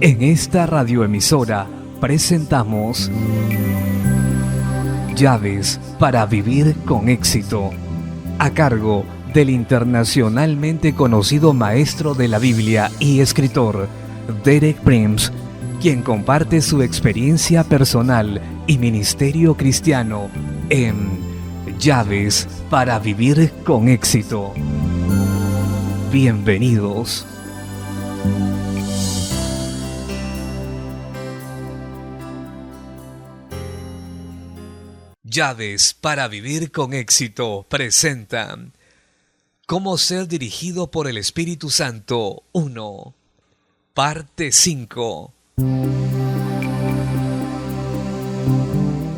En esta radioemisora presentamos Llaves para vivir con éxito, a cargo del internacionalmente conocido maestro de la Biblia y escritor Derek Prince, quien comparte su experiencia personal y ministerio cristiano en Llaves para vivir con éxito. Bienvenidos. Llaves para vivir con éxito presentan Cómo ser dirigido por el Espíritu Santo 1, parte 5.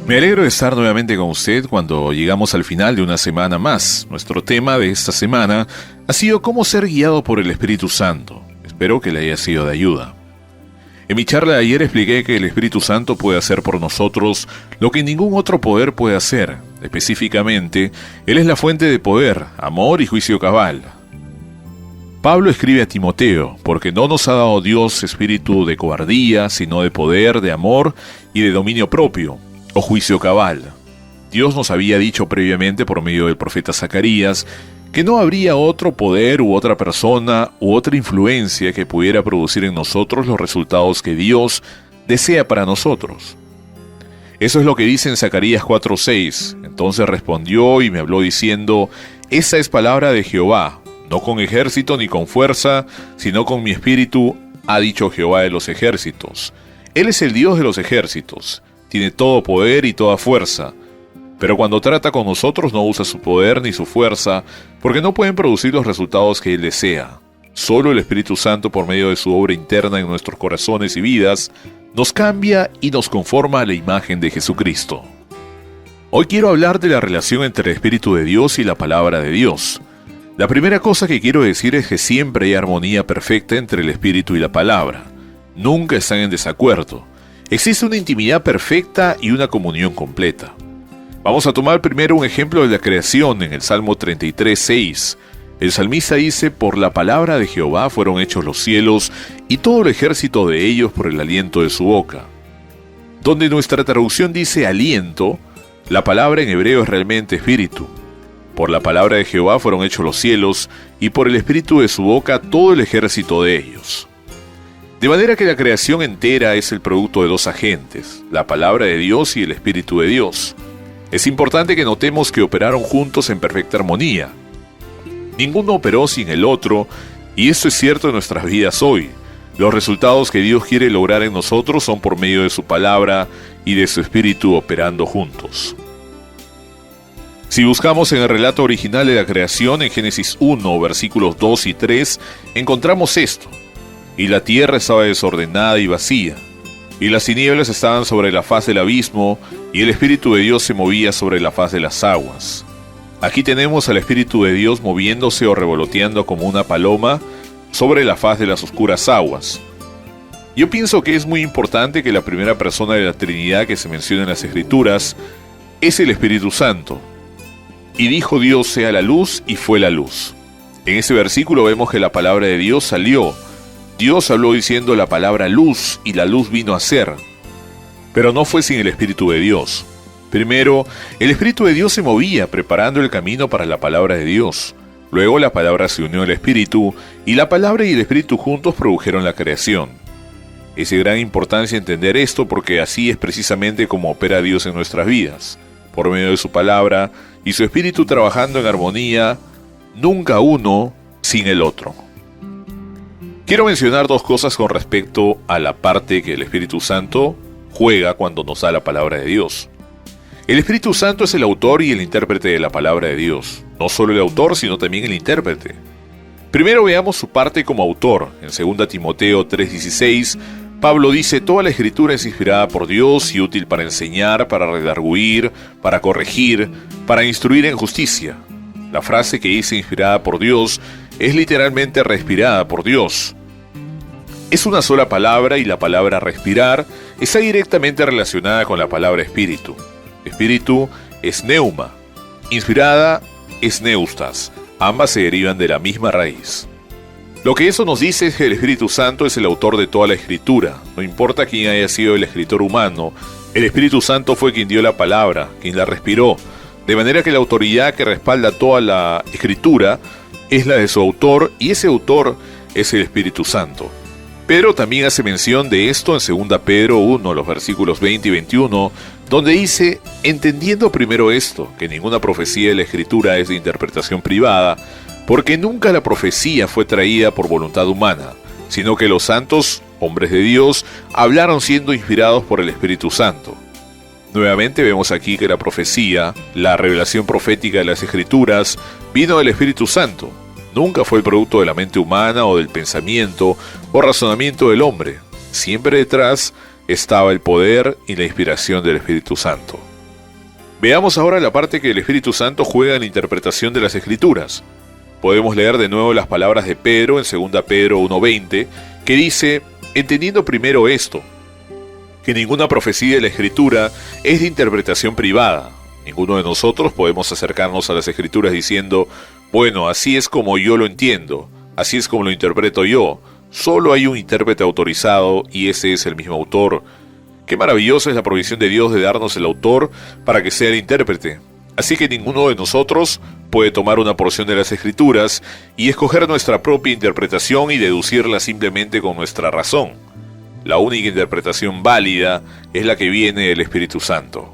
Me alegro de estar nuevamente con usted cuando llegamos al final de una semana más. Nuestro tema de esta semana ha sido cómo ser guiado por el Espíritu Santo. Espero que le haya sido de ayuda. En mi charla de ayer expliqué que el Espíritu Santo puede hacer por nosotros lo que ningún otro poder puede hacer. Específicamente, Él es la fuente de poder, amor y juicio cabal. Pablo escribe a Timoteo, porque no nos ha dado Dios espíritu de cobardía, sino de poder, de amor y de dominio propio, o juicio cabal. Dios nos había dicho previamente por medio del profeta Zacarías que no habría otro poder u otra persona u otra influencia que pudiera producir en nosotros los resultados que Dios desea para nosotros. Eso es lo que dice en Zacarías 4:6. Entonces respondió y me habló diciendo: esa es palabra de Jehová, no con ejército ni con fuerza, sino con mi espíritu, ha dicho Jehová de los ejércitos. Él es el Dios de los ejércitos, tiene todo poder y toda fuerza. Pero cuando trata con nosotros no usa su poder ni su fuerza, porque no pueden producir los resultados que Él desea. Solo el Espíritu Santo, por medio de su obra interna en nuestros corazones y vidas, nos cambia y nos conforma a la imagen de Jesucristo. Hoy quiero hablar de la relación entre el Espíritu de Dios y la Palabra de Dios. La primera cosa que quiero decir es que siempre hay armonía perfecta entre el Espíritu y la Palabra. Nunca están en desacuerdo. Existe una intimidad perfecta y una comunión completa. Vamos a tomar primero un ejemplo de la creación en el Salmo 33:6. El salmista dice: por la palabra de Jehová fueron hechos los cielos y todo el ejército de ellos por el aliento de su boca. Donde nuestra traducción dice aliento, la palabra en hebreo es realmente espíritu. Por la palabra de Jehová fueron hechos los cielos y por el espíritu de su boca todo el ejército de ellos. De manera que la creación entera es el producto de dos agentes, la palabra de Dios y el Espíritu de Dios. Es importante que notemos que operaron juntos en perfecta armonía. Ninguno operó sin el otro, y esto es cierto en nuestras vidas hoy. Los resultados que Dios quiere lograr en nosotros son por medio de su palabra y de su espíritu operando juntos. Si buscamos en el relato original de la creación, en Génesis 1, versículos 2 y 3, encontramos esto: y la tierra estaba desordenada y vacía, y las tinieblas estaban sobre la faz del abismo, y el Espíritu de Dios se movía sobre la faz de las aguas. Aquí tenemos al Espíritu de Dios moviéndose o revoloteando como una paloma sobre la faz de las oscuras aguas. Yo pienso que es muy importante que la primera persona de la Trinidad que se menciona en las Escrituras es el Espíritu Santo. Y dijo Dios: sea la luz, y fue la luz. En ese versículo vemos que la palabra de Dios salió. Dios habló diciendo la palabra luz, y la luz vino a ser. Pero no fue sin el Espíritu de Dios. Primero, el Espíritu de Dios se movía, preparando el camino para la palabra de Dios. Luego la palabra se unió al Espíritu, y la palabra y el Espíritu juntos produjeron la creación. Es de gran importancia entender esto porque así es precisamente como opera Dios en nuestras vidas, por medio de su palabra y su Espíritu trabajando en armonía, nunca uno sin el otro. Quiero mencionar dos cosas con respecto a la parte que el Espíritu Santo juega cuando nos da la palabra de Dios. El Espíritu Santo es el autor y el intérprete de la palabra de Dios. No solo el autor, sino también el intérprete. Primero veamos su parte como autor. En 2 Timoteo 3:16, Pablo dice: toda la Escritura es inspirada por Dios y útil para enseñar, para redarguir, para corregir, para instruir en justicia. La frase que dice inspirada por Dios es literalmente respirada por Dios. Es una sola palabra y la palabra respirar está directamente relacionada con la palabra espíritu. Espíritu es neuma, inspirada es neustas, ambas se derivan de la misma raíz. Lo que eso nos dice es que el Espíritu Santo es el autor de toda la Escritura. No importa quién haya sido el escritor humano, el Espíritu Santo fue quien dio la palabra, quien la respiró. De manera que la autoridad que respalda toda la Escritura es la de su autor, y ese autor es el Espíritu Santo. Pedro también hace mención de esto en 2 Pedro 1, los versículos 20 y 21, donde dice: entendiendo primero esto, que ninguna profecía de la Escritura es de interpretación privada, porque nunca la profecía fue traída por voluntad humana, sino que los santos, hombres de Dios, hablaron siendo inspirados por el Espíritu Santo. Nuevamente vemos aquí que la profecía, la revelación profética de las Escrituras, vino del Espíritu Santo. Nunca fue el producto de la mente humana o del pensamiento o razonamiento del hombre. Siempre detrás estaba el poder y la inspiración del Espíritu Santo. Veamos ahora la parte que el Espíritu Santo juega en la interpretación de las Escrituras. Podemos leer de nuevo las palabras de Pedro en 2 Pedro 1:20, que dice: entendiendo primero esto, que ninguna profecía de la Escritura es de interpretación privada. Ninguno de nosotros podemos acercarnos a las Escrituras diciendo: bueno, así es como yo lo entiendo, así es como lo interpreto yo. Solo hay un intérprete autorizado y ese es el mismo autor. Qué maravillosa es la provisión de Dios de darnos el autor para que sea el intérprete. Así que ninguno de nosotros puede tomar una porción de las Escrituras y escoger nuestra propia interpretación y deducirla simplemente con nuestra razón. La única interpretación válida es la que viene del Espíritu Santo.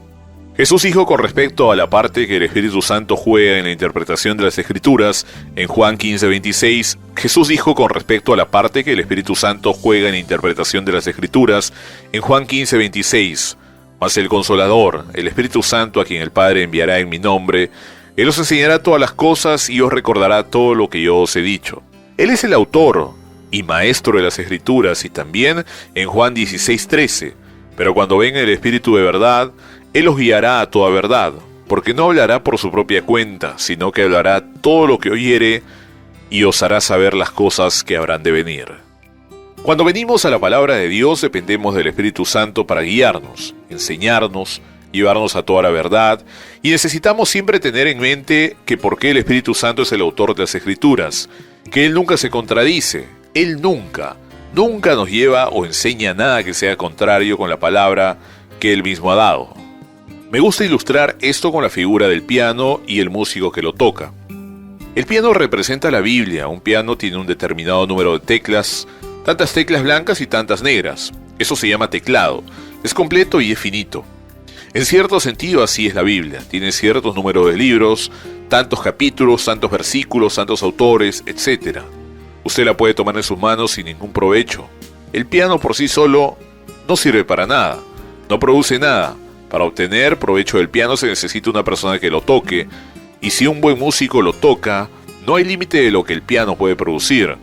Jesús dijo con respecto a la parte que el Espíritu Santo juega en la interpretación de las Escrituras, en Juan 15:26, Jesús dijo con respecto a la parte que el Espíritu Santo juega en la interpretación de las Escrituras, en Juan 15:26, mas el Consolador, el Espíritu Santo, a quien el Padre enviará en mi nombre, Él os enseñará todas las cosas y os recordará todo lo que yo os he dicho. Él es el autor y maestro de las Escrituras, y también en Juan 16:13, pero cuando venga el Espíritu de verdad, Él os guiará a toda verdad, porque no hablará por su propia cuenta, sino que hablará todo lo que oyere y os hará saber las cosas que habrán de venir. Cuando venimos a la palabra de Dios, dependemos del Espíritu Santo para guiarnos, enseñarnos, llevarnos a toda la verdad, y necesitamos siempre tener en mente que porque el Espíritu Santo es el autor de las Escrituras, que Él nunca se contradice, Él nunca nos lleva o enseña nada que sea contrario con la palabra que Él mismo ha dado. Me gusta ilustrar esto con la figura del piano y el músico que lo toca. El piano representa la Biblia. Un piano tiene un determinado número de teclas, tantas teclas blancas y tantas negras. Eso se llama teclado. Es completo y es finito. En cierto sentido así es la Biblia. Tiene ciertos números de libros, tantos capítulos, tantos versículos, tantos autores, etc. Usted la puede tomar en sus manos sin ningún provecho. El piano por sí solo no sirve para nada, no produce nada. Para obtener provecho del piano se necesita una persona que lo toque, y si un buen músico lo toca, no hay límite de lo que el piano puede producir.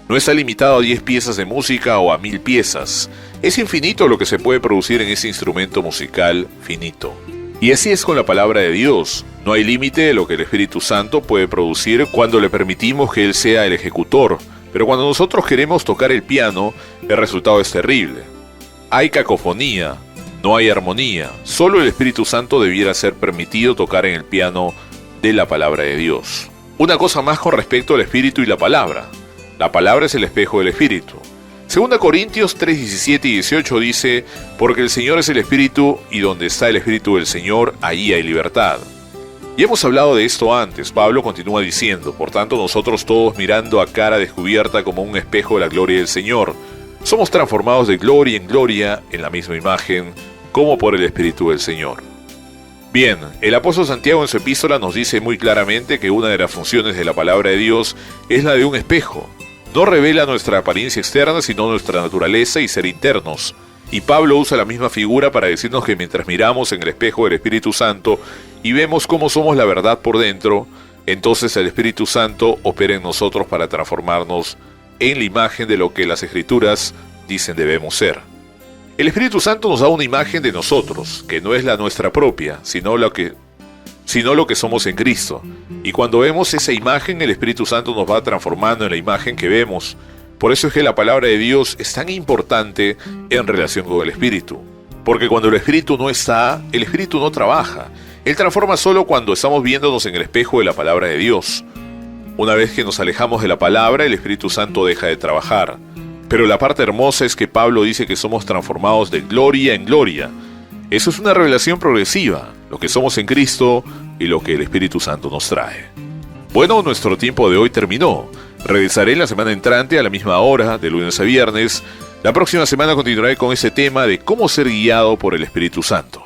No está limitado a 10 piezas de música o a 1000 piezas. Es infinito lo que se puede producir en ese instrumento musical finito. Y así es con la palabra de Dios. No hay límite de lo que el Espíritu Santo puede producir cuando le permitimos que Él sea el ejecutor. Pero cuando nosotros queremos tocar el piano, el resultado es terrible. Hay cacofonía. No hay armonía. Solo el Espíritu Santo debiera ser permitido tocar en el piano de la palabra de Dios. Una cosa más con respecto al Espíritu y la palabra. La palabra es el espejo del Espíritu. 2 Corintios 3:17 y 18 dice: porque el Señor es el Espíritu, y donde está el Espíritu del Señor, ahí hay libertad. Y hemos hablado de esto antes. Pablo continúa diciendo: por tanto nosotros todos, mirando a cara descubierta como un espejo de la gloria del Señor, somos transformados de gloria en gloria en la misma imagen, como por el Espíritu del Señor. Bien, el apóstol Santiago en su epístola nos dice muy claramente que una de las funciones de la palabra de Dios es la de un espejo. No revela nuestra apariencia externa, sino nuestra naturaleza y ser internos. Y Pablo usa la misma figura para decirnos que mientras miramos en el espejo del Espíritu Santo y vemos cómo somos la verdad por dentro, entonces el Espíritu Santo opera en nosotros para transformarnos en la imagen de lo que las Escrituras dicen debemos ser. El Espíritu Santo nos da una imagen de nosotros, que no es la nuestra propia, sino lo que somos en Cristo. Y cuando vemos esa imagen, el Espíritu Santo nos va transformando en la imagen que vemos. Por eso es que la palabra de Dios es tan importante en relación con el Espíritu. Porque cuando el Espíritu no está, el Espíritu no trabaja. Él transforma solo cuando estamos viéndonos en el espejo de la palabra de Dios. Una vez que nos alejamos de la palabra, el Espíritu Santo deja de trabajar. Pero la parte hermosa es que Pablo dice que somos transformados de gloria en gloria. Eso es una revelación progresiva, lo que somos en Cristo y lo que el Espíritu Santo nos trae. Bueno, nuestro tiempo de hoy terminó. Regresaré la semana entrante a la misma hora, de lunes a viernes. La próxima semana continuaré con ese tema de cómo ser guiado por el Espíritu Santo.